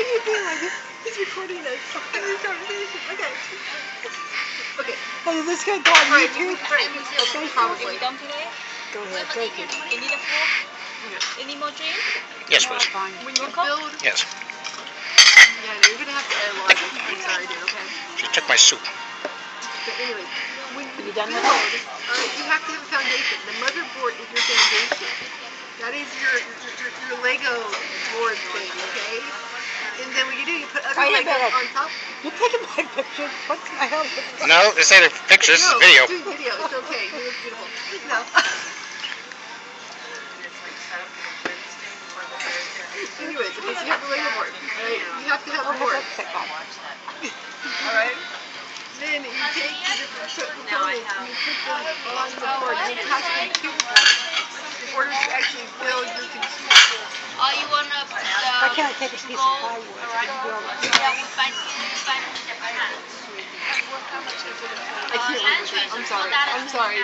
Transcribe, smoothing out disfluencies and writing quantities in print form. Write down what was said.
are you doing like this? He's recording us. Okay. Okay. Hey, is this going to go on YouTube? Probably. Are we done today? Go ahead. Thank you. You need a fork? Yeah. Any more drink? Yes, please. When you build... Yes. Yeah, no, you're going to have to add a lot of this. I'm sorry, dude, okay? She took my soup. But anyway, when you done with build, you have to have a foundation. The motherboard is your foundation. That is your Lego board thing, okay? And then what you do, you put other Legos on top. You're taking my picture. What the hell? No, this ain't a picture. This is a video. It's video. It's okay. You look beautiful. No. Anyways, okay, so you have the Lego board, right? You have to have the board. Alright? Then you take the different components and you put them on the board and you attach them to the board in order to actually build your computer. Oh, you want to put the... Why can't I take a piece of plywood and build it? Yeah, we find Japan. I can't remember. I'm sorry. I'm sorry.